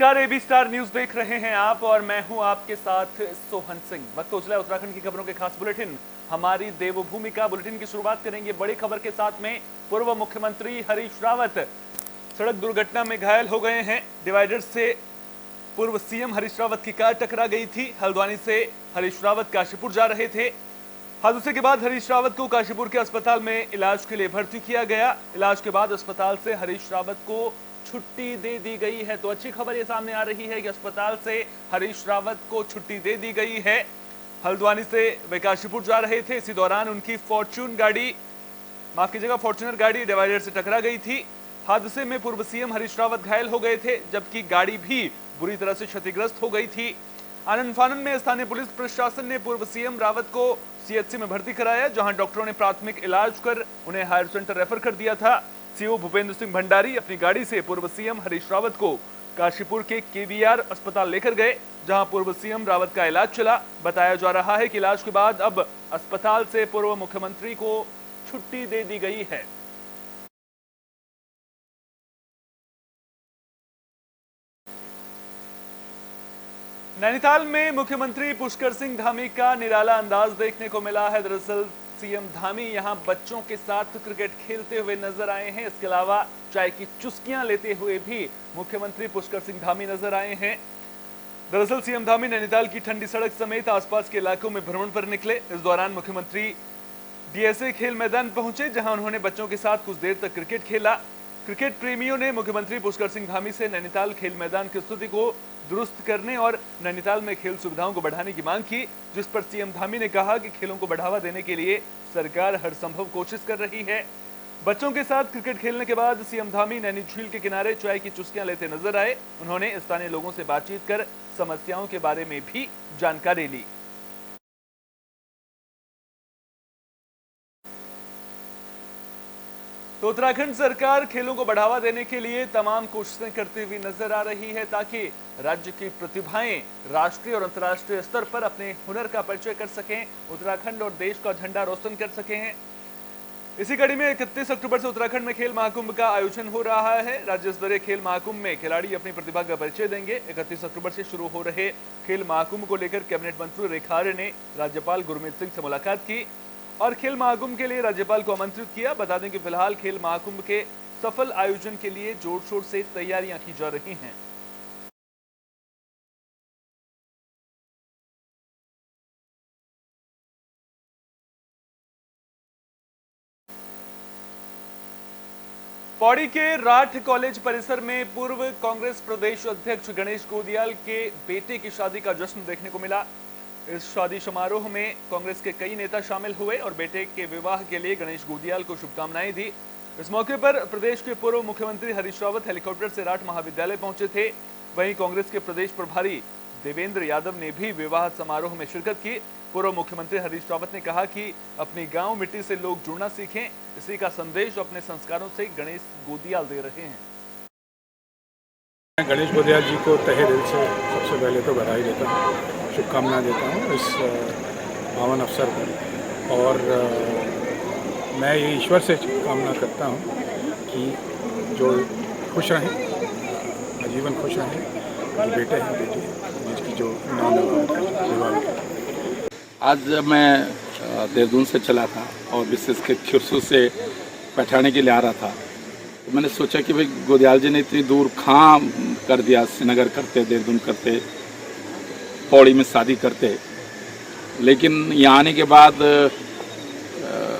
नमस्कार, AB star news देख रहे हैं आप और मैं हूं आपके साथ सोहन सिंह। वक्त पहुंच उत्तराखंड की खबरों के खास बुलेटिन हमारी देवभूमि का। बुलेटिन की शुरुआत करेंगे बड़ी खबर के साथ में। पूर्व मुख्यमंत्री हरीश रावत सड़क दुर्घटना में घायल हो गए हैं। डिवाइडर से पूर्व सीएम हरीश रावत की कार टकरा गई थी। हल्द्वानी से हरीश रावत काशीपुर जा रहे थे। हादसे के बाद हरीश रावत को काशीपुर के अस्पताल में इलाज के लिए भर्ती किया गया। इलाज के बाद अस्पताल से हरीश रावत को छुट्टी दे दी गई है। तो अच्छी खबर ये सामने आ रही है कि अस्पताल से हरीश रावत को छुट्टी दे दी गई है। हल्द्वानी से वे काशीपुर जा रहे थे। इसी दौरान उनकी फॉर्च्यूनर गाड़ी डिवाइडर से टकरा गई थी। हादसे में पूर्व सीएम हरीश रावत घायल हो गए थे, जबकि गाड़ी भी बुरी तरह से क्षतिग्रस्त हो गई थी। आनंद फानन में स्थानीय पुलिस प्रशासन ने पूर्व सीएम रावत को सीएचसी में भर्ती कराया, जहां डॉक्टरों ने प्राथमिक इलाज कर उन्हें हायर सेंटर रेफर कर दिया था। सीओ भूपेंद्र सिंह भंडारी अपनी गाड़ी से पूर्व सीएम हरीश रावत को काशीपुर के केवीआर अस्पताल लेकर गए, जहां पूर्व सीएम रावत का इलाज चला। बताया जा रहा है कि इलाज के बाद अब अस्पताल से पूर्व मुख्यमंत्री को छुट्टी दे दी गई है। नैनीताल में मुख्यमंत्री पुष्कर सिंह धामी का निराला अंदाज देखने को मिला है। दरअसल सीएम धामी यहां बच्चों के साथ क्रिकेट खेलते हुए नजर आए हैं। इसके अलावा चाय की चुस्कियां लेते हुए भी मुख्यमंत्री पुष्कर सिंह धामी नजर आए हैं। दरअसल सीएम धामी नैनीताल की ठंडी सड़क समेत आसपास के इलाकों में भ्रमण पर निकले। इस दौरान मुख्यमंत्री डीएसए खेल मैदान पहुंचे, जहां उन्होंने बच्चों के साथ कुछ देर तक क्रिकेट खेला। क्रिकेट प्रेमियों ने मुख्यमंत्री पुष्कर सिंह धामी से नैनीताल खेल मैदान की स्थिति को दुरुस्त करने और नैनीताल में खेल सुविधाओं को बढ़ाने की मांग की, जिस पर सीएम धामी ने कहा कि खेलों को बढ़ावा देने के लिए सरकार हर संभव कोशिश कर रही है। बच्चों के साथ क्रिकेट खेलने के बाद सीएम धामी नैनी झील के किनारे चाय की चुस्कियां लेते नजर आए। उन्होंने स्थानीय लोगों से बातचीत कर समस्याओं के बारे में भी जानकारी ली। तो उत्तराखंड सरकार खेलों को बढ़ावा देने के लिए तमाम कोशिशें करती हुई नजर आ रही है, ताकि राज्य की प्रतिभाएं राष्ट्रीय और अंतर्राष्ट्रीय स्तर पर अपने हुनर का परिचय कर सकें, उत्तराखंड और देश का झंडा रोशन कर सकें। इसी कड़ी में 31 अक्टूबर से उत्तराखंड में खेल महाकुंभ का आयोजन हो रहा है। राज्य स्तरीय खेल महाकुंभ में खिलाड़ी अपनी प्रतिभा का परिचय देंगे। 31 अक्टूबर से शुरू हो रहे खेल महाकुंभ को लेकर कैबिनेट मंत्री रेखा आर्य ने राज्यपाल गुरमीत सिंह से मुलाकात की और खेल महाकुंभ के लिए राज्यपाल को आमंत्रित किया। बता दें कि फिलहाल खेल महाकुंभ के सफल आयोजन के लिए जोर शोर से तैयारियां की जा रही हैं। पौड़ी के राठ कॉलेज परिसर में पूर्व कांग्रेस प्रदेश अध्यक्ष गणेश गोदियाल के बेटे की शादी का जश्न देखने को मिला। इस शादी समारोह में कांग्रेस के कई नेता शामिल हुए और बेटे के विवाह के लिए गणेश गोदियाल को शुभकामनाएं दी। इस मौके पर प्रदेश के पूर्व मुख्यमंत्री हरीश रावत हेलीकॉप्टर से राठ महाविद्यालय पहुंचे थे। वहीं कांग्रेस के प्रदेश प्रभारी देवेंद्र यादव ने भी विवाह समारोह में शिरकत की। पूर्व मुख्यमंत्री हरीश रावत ने कहा कि अपनी गांव मिट्टी से लोग जुड़ना सीखें। इसी का संदेश अपने संस्कारों से गणेश गोदियाल दे रहे हैं। गणेश गोदियाल जी को तहे दिल से सबसे पहले तो बधाई देता हूँ, शुभकामना देता हूँ इस पावन अवसर पर। और मैं ये ईश्वर से कामना करता हूँ कि जो खुश रहें, आजीवन खुश रहें, बेटे हैं बेटी जिसकी जो नाम है। आज मैं देहरादून से चला था और विशेष के खिरसू से पैठाने के लिए आ रहा था, तो मैंने सोचा कि भाई गोदियाल जी ने इतनी दूर कहाँ कर दिया, श्रीनगर करते, देहरादून करते, पौड़ी में शादी करते। लेकिन यहाँ आने के बाद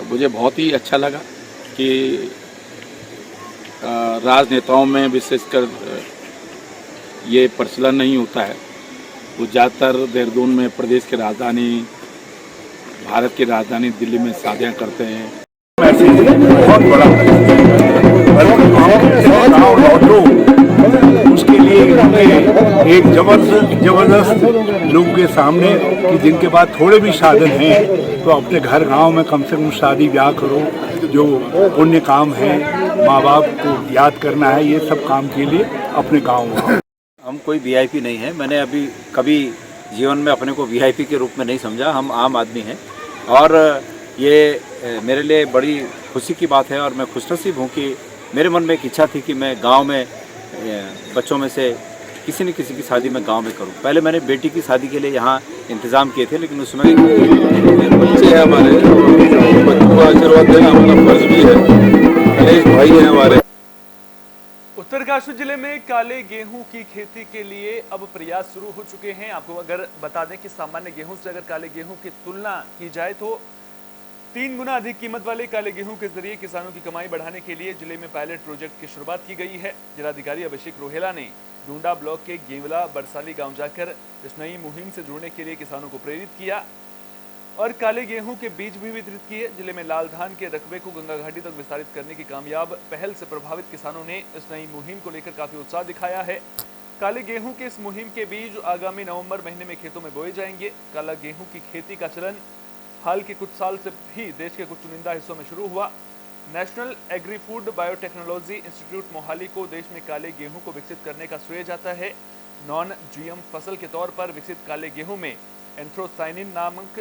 मुझे बहुत ही अच्छा लगा कि राजनेताओं में विशेषकर ये प्रचलन नहीं होता है। वो ज़्यादातर देहरादून में प्रदेश की राजधानी, भारत की राजधानी दिल्ली में शादियाँ करते हैं। बहुत बड़ा उसके लिए एक जबरदस्त लोगों के सामने कि जिनके पास थोड़े भी साधन हैं तो अपने घर गांव में कम से कम शादी ब्याह करो। जो पुण्य काम है, माँ बाप को याद करना है, ये सब काम के लिए अपने गांव में। हम कोई वीआईपी नहीं है। मैंने अभी कभी जीवन में अपने को वीआईपी के रूप में नहीं समझा। हम आम आदमी हैं और ये मेरे लिए बड़ी खुशी की बात है और मैं खुशनसीब हूँ कि मेरे मन में एक इच्छा थी कि मैं गांव में बच्चों में से किसी न किसी की शादी मैं गांव में करूं। पहले मैंने बेटी की शादी के लिए यहाँ इंतज़ाम किए थे, लेकिन उसमें बच्चे हैं हमारे, बच्चों को आशीर्वाद देना हमारा फर्ज भी है। गणेश भाई हैं हमारे। उत्तरकाशी जिले में काले गेहूं की खेती के लिए अब प्रयास शुरू हो चुके हैं। आपको अगर बता दें कि सामान्य गेहूं से अगर काले गेहूं की तुलना की जाए तो 3 गुना अधिक कीमत वाले काले गेहूं के जरिए किसानों की कमाई बढ़ाने के लिए जिले में पायलट प्रोजेक्ट की शुरुआत की गई है। जिलाधिकारी अभिषेक रोहेला ने डूंडा ब्लॉक के गेवला बरसाली गांव जाकर इस नई मुहिम से जुड़ने के लिए किसानों को प्रेरित किया और काले गेहूं के बीज भी वितरित किए। जिले में लाल धान के रकबे को गंगा घाटी तक विस्तारित करने की कामयाब पहल से प्रभावित किसानों ने इस नई मुहिम को लेकर काफी उत्साह दिखाया है। काले गेहूं के इस मुहिम के बीज आगामी नवंबर महीने में खेतों में बोए जाएंगे। काला गेहूं की खेती का चलन हाल के कुछ साल से भी देश के कुछ चुनिंदा हिस्सों में शुरू हुआ। National agri food biotechnology institute Mohali को देश में काले गेहूं को विकसित करने का श्रेय जाता है। नॉन जीएम फसल के तौर पर विकसित काले गेहूं में एंथ्रोसाइनिन नामक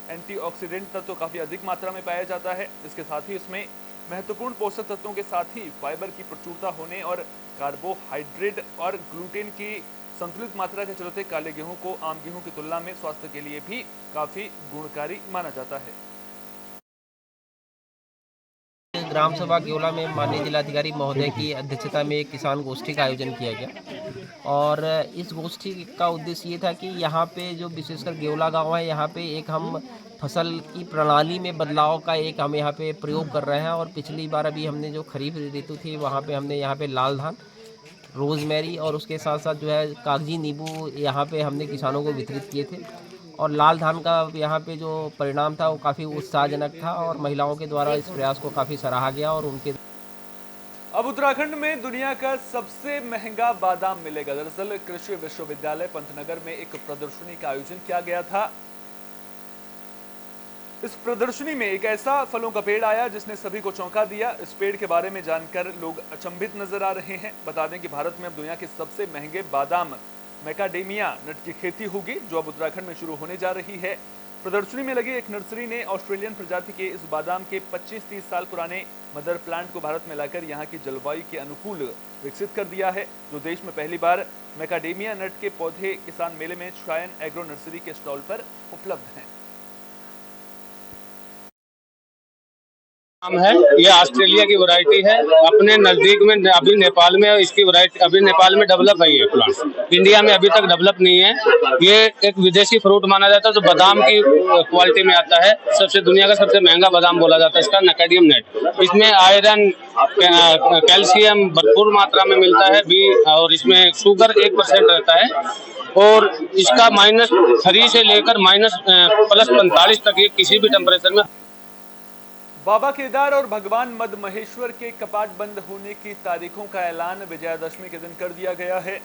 एंटीऑक्सीडेंट तत्व काफी अधिक मात्रा में पाया जाता है। इसके साथ ही इसमें महत्वपूर्ण पोषक तत्वों के साथ ही फाइबर की प्रचुरता होने और कार्बोहाइड्रेट और ग्लूटेन की संतुलित मात्रा के चलते काले गेहूं को आम गेहूं की तुलना में स्वास्थ्य के लिए भी काफी गुणकारी माना जाता है। ग्राम सभा गेवला में माननीय जिलाधिकारी महोदय की अध्यक्षता में एक किसान गोष्ठी का आयोजन किया गया और इस गोष्ठी का उद्देश्य ये था कि यहाँ पे जो विशेषकर गेवला गांव है, यहाँ पे एक हम फसल की प्रणाली में बदलाव का एक हम यहाँ पे प्रयोग कर रहे हैं। और पिछली बार अभी हमने जो खरीफ ऋतु थी वहाँ पे हमने यहाँ पे लाल धान, रोज़मेरी और उसके साथ साथ जो है कागजी नींबू यहाँ पे हमने किसानों को वितरित किए थे। और लाल धान का यहाँ पे जो परिणाम था वो काफ़ी उत्साहजनक था और महिलाओं के द्वारा इस प्रयास को काफ़ी सराहा गया। और उनके अब उत्तराखंड में दुनिया का सबसे महंगा बादाम मिलेगा। दरअसल कृषि विश्वविद्यालय पंतनगर में एक प्रदर्शनी का आयोजन किया गया था। इस प्रदर्शनी में एक ऐसा फलों का पेड़ आया जिसने सभी को चौंका दिया। इस पेड़ के बारे में जानकर लोग अचंभित नजर आ रहे हैं। बता दें कि भारत में अब दुनिया के सबसे महंगे बादाम मैकाडेमिया नट की खेती होगी, जो अब उत्तराखंड में शुरू होने जा रही है। प्रदर्शनी में लगी एक नर्सरी ने ऑस्ट्रेलियन प्रजाति के इस बादाम के 25-30 साल पुराने मदर प्लांट को भारत में लाकर यहाँ की जलवायु के अनुकूल विकसित कर दिया है, जो देश में पहली बार मैकाडेमिया नट के पौधे किसान मेले में श्रायन एग्रो नर्सरी के स्टॉल पर उपलब्ध हैं। नाम है, ये ऑस्ट्रेलिया की वैरायटी है। अपने नजदीक में अभी नेपाल में इसकी वैरायटी अभी नेपाल में डेवलप है। ये प्लांट इंडिया में अभी तक डेवलप नहीं है। ये एक विदेशी फ्रूट माना जाता है, जो बादाम की क्वालिटी में आता है। सबसे दुनिया का सबसे महंगा बादाम बोला जाता है इसका मैकाडेमियम नट। इसमें आयरन, कैल्शियम भरपूर मात्रा में मिलता है भी, और इसमें शुगर 1% रहता है। और इसका -3 से लेकर +45 तक ये किसी भी टेम्परेचर में। बाबा केदार और भगवान मद महेश्वर के कपाट बंद होने की तारीखों का ऐलान विजयादशमी के दिन कर दिया गया है।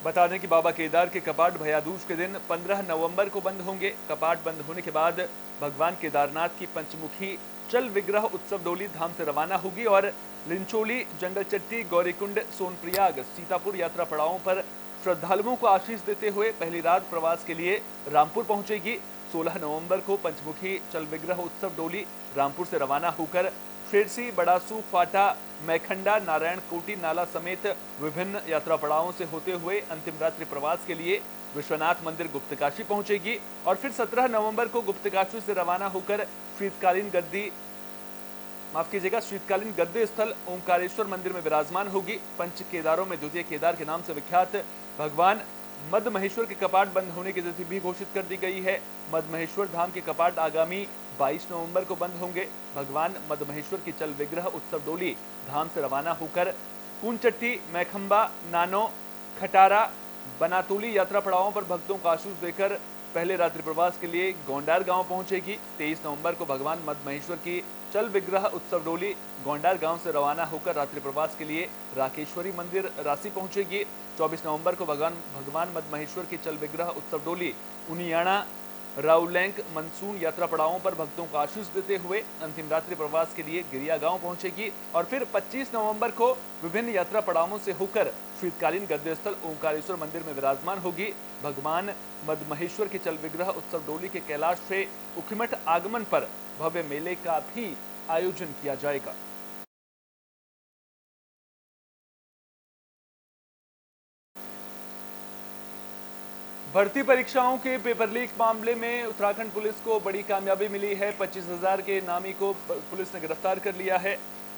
बता दें कि बाबा केदार के कपाट भैयादूज के दिन 15 नवंबर को बंद होंगे। कपाट बंद होने के बाद भगवान केदारनाथ की पंचमुखी चल विग्रह उत्सव डोली धाम से रवाना होगी और लिंचोली, जंगलचट्टी, गौरीकुंड, सोनप्रयाग, सीतापुर यात्रा पड़ावों पर श्रद्धालुओं को आशीष देते हुए पहली रात प्रवास के लिए रामपुर पहुंचेगी। 16 नवंबर को पंचमुखी चल विग्रह उत्सव डोली रामपुर से रवाना होकर शेरसी, बड़ासू, फाटा, मैखंडा, नारायण कोटी नाला समेत विभिन्न यात्रा पड़ावों से होते हुए अंतिम रात्रि प्रवास के लिए विश्वनाथ मंदिर गुप्तकाशी पहुंचेगी और फिर 17 नवंबर को गुप्तकाशी से रवाना होकर शीतकालीन गद्दी स्थल ओंकारेश्वर मंदिर में विराजमान होगी। पंच केदारों में द्वितीय केदार के नाम से विख्यात भगवान मद महेश्वर के कपाट बंद होने की तिथि भी घोषित कर दी गई है। मद महेश्वर धाम के कपाट आगामी 22 नवंबर को बंद होंगे। भगवान मद महेश्वर की चल विग्रह उत्सव डोली धाम से रवाना होकर कूंचट्टी, मैखंबा, नानो, खटारा, बनातुली यात्रा पड़ावों पर भक्तों को आशीष देकर पहले रात्रि प्रवास के लिए गोंडार गांव पहुंचेगी। 23 नवंबर को भगवान मद महेश्वर की चल विग्रह उत्सव डोली गोंडार गांव से रवाना होकर रात्रि प्रवास के लिए राकेश्वरी मंदिर राशि पहुंचेगी। 24 नवंबर को भगवान मद महेश्वर की चल विग्रह उत्सव डोली उनियाणा, राउलैंक, मनसून यात्रा पड़ावों पर भक्तों को आशीष देते हुए अंतिम रात्रि प्रवास के लिए गिरिया गांव पहुंचेगी और फिर 25 नवंबर को विभिन्न यात्रा पड़ावों से होकर शीतकालीन गद्दी स्थल ओंकारेश्वर मंदिर में विराजमान होगी। भगवान मद महेश्वर की चल विग्रह उत्सव डोली के कैलाश से उखीमठ आगमन पर भव्य मेले का भी आयोजन किया जाएगा। भर्ती परीक्षाओं के पेपर लीक मामले में उत्तराखंड पुलिस को बड़ी कामयाबी मिली है। 25,000 के इनामी को पुलिस ने गिरफ्तार कर लिया है।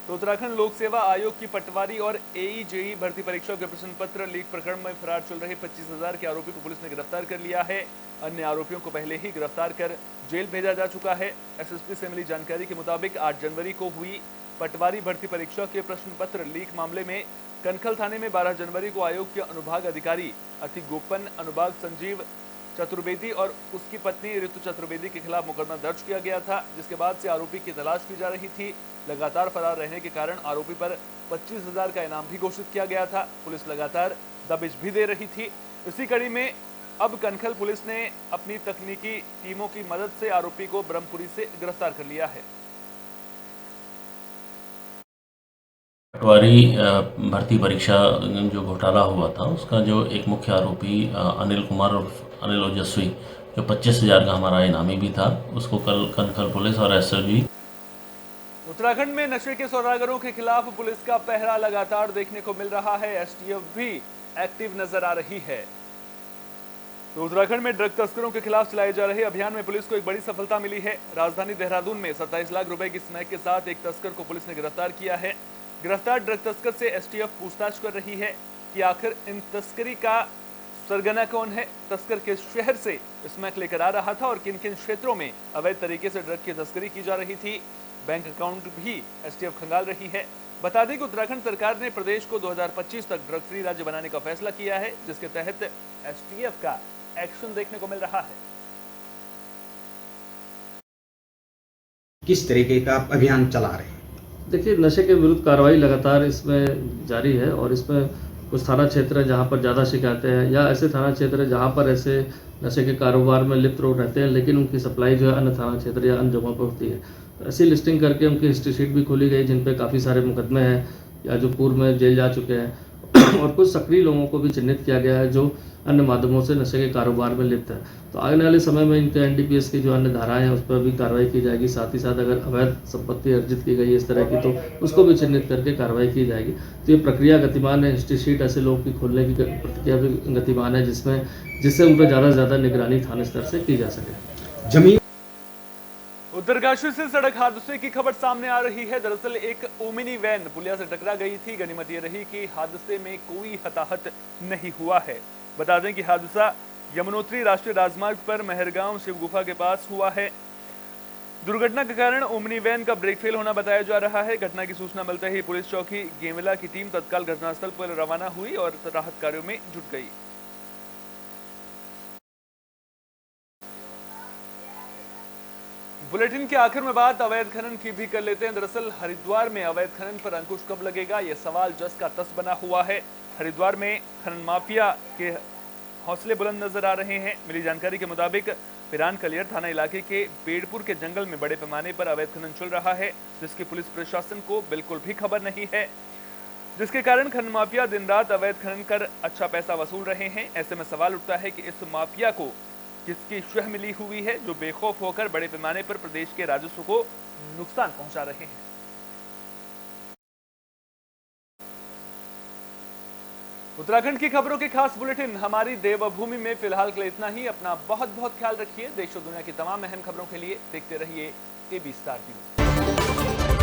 तो उत्तराखंड लोक सेवा आयोग की पटवारी और AE-JE भर्ती परीक्षा के प्रश्न पत्र लीक प्रकरण में फरार चल रहे 25,000 के आरोपी को पुलिस ने गिरफ्तार कर लिया है। अन्य आरोपियों को पहले ही गिरफ्तार कर जेल भेजा जा चुका है। SSP से मिली जानकारी के मुताबिक 8 जनवरी को हुई पटवारी भर्ती परीक्षा के प्रश्न पत्र लीक मामले में कनखल थाने में 12 जनवरी को आयोग के अनुभाग अधिकारी अति गोपन अनुभाग संजीव चतुर्वेदी और उसकी पत्नी ऋतु चतुर्वेदी के खिलाफ मुकदमा दर्ज किया गया था, जिसके बाद से आरोपी की तलाश की जा रही थी। लगातार फरार रहने के कारण आरोपी पर 25,000 का इनाम भी घोषित किया गया था। पुलिस लगातार दबिश भी दे रही थी। इसी कड़ी में अब कनखल पुलिस ने अपनी तकनीकी टीमों की मदद से आरोपी को ब्रह्मपुरी से गिरफ्तार कर लिया है। पटवारी भर्ती परीक्षा जो घोटाला हुआ था उसका जो एक मुख्य आरोपी अनिल कुमार और अनिल ओजस्वी जो 25,000 का हमारा इनामी भी था, उसको कल कनखल पुलिस और SSB। उत्तराखंड में नशे के सौदागरों के खिलाफ पुलिस का पहरा लगातार देखने को मिल रहा है। STF भी एक्टिव नजर आ रही है। तो उत्तराखंड में ड्रग तस्करों के खिलाफ चलाए जा रहे अभियान में पुलिस को एक बड़ी सफलता मिली है। राजधानी देहरादून में 27 लाख रुपए की स्मैक के साथ एक तस्कर को पुलिस ने गिरफ्तार किया है। गिरफ्तार ड्रग तस्कर से STF पूछताछ कर रही है कि आखिर इन तस्करी का सरगना कौन है, तस्कर किस शहर से स्मैक लेकर आ रहा था और किन किन क्षेत्रों में अवैध तरीके से ड्रग की तस्करी की जा रही थी। बैंक अकाउंट भी STF खंगाल रही है। बता दें कि उत्तराखंड सरकार ने प्रदेश को 2025 तक ड्रग फ्री राज्य बनाने का फैसला किया है, जिसके तहत STF का एक्शन देखने को मिल रहा है। किस तरीके का अभियान चला रहे हैं? देखिए, नशे के विरुद्ध कार्रवाई लगातार इसमें जारी है और इसमें कुछ थाना क्षेत्र है जहाँ पर ज़्यादा शिकायतें हैं या ऐसे थाना क्षेत्र है जहाँ पर ऐसे नशे के कारोबार में लिप्त लोग रहते हैं, लेकिन उनकी सप्लाई जो है अन्य थाना क्षेत्र या अन्य जगहों पर होती है। तो ऐसी लिस्टिंग करके उनकी हिस्ट्री शीट भी खोली गई जिन पे काफ़ी सारे मुकदमे हैं या जो पूर्व में जेल जा चुके हैं और कुछ सक्रिय लोगों को भी चिन्हित किया गया है जो अन्य माध्यमों से नशे के कारोबार में लिप्त है। तो आने वाले समय में इनके NDPS की जो अन्य धाराएं हैं उस पर भी कार्रवाई की जाएगी। साथ ही साथ अगर अवैध संपत्ति अर्जित की गई है इस तरह की तो उसको भी चिन्हित करके कार्रवाई की जाएगी। तो ये प्रक्रिया गतिमान है। हिस्ट्री शीट ऐसे लोगों की खोलने की प्रक्रिया भी गतिमान है जिससे उन पर ज़्यादा से ज़्यादा निगरानी थाने स्तर से की जा सके। जमीन उत्तरकाशी से सड़क हादसे की खबर सामने आ रही है। दरअसल एक ओमिनी वैन पुलिया से टकरा गई थी। गनीमत ये रही कि हादसे में कोई हताहत नहीं हुआ है। बता दें कि हादसा यमुनोत्री राष्ट्रीय राजमार्ग पर मेहरगांव शिव गुफा के पास हुआ है। दुर्घटना के कारण ओमनी वैन का ब्रेक फेल होना बताया जा रहा है। घटना की सूचना मिलते ही पुलिस चौकी गेवला की टीम तत्काल घटनास्थल पर रवाना हुई और राहत कार्यों में जुट गई। बुलेटिन के आखिर में बात अवैध खनन की भी कर लेते हैं। दरअसल हरिद्वार में अवैध खनन पर अंकुश कब लगेगा, यह सवाल जस का तस बना हुआ है। हरिद्वार में खनन माफिया के हौसले बुलंद नजर आ रहे हैं। मिली जानकारी के मुताबिक पिरान कलियर थाना इलाके के बेड़पुर के जंगल में बड़े पैमाने पर अवैध खनन चल रहा है, जिसकी पुलिस प्रशासन को बिल्कुल भी खबर नहीं है, जिसके कारण खनन माफिया दिन रात अवैध खनन कर अच्छा पैसा वसूल रहे हैं। ऐसे में सवाल उठता है कि इस माफिया को किसकी शह मिली हुई है जो बेखौफ होकर बड़े पैमाने पर प्रदेश के राजस्व को नुकसान पहुंचा रहे हैं। उत्तराखंड की खबरों के खास बुलेटिन हमारी देवभूमि में फिलहाल के लिए इतना ही। अपना बहुत बहुत ख्याल रखिए। देश और दुनिया की तमाम अहम खबरों के लिए देखते रहिए AB स्टार न्यूज।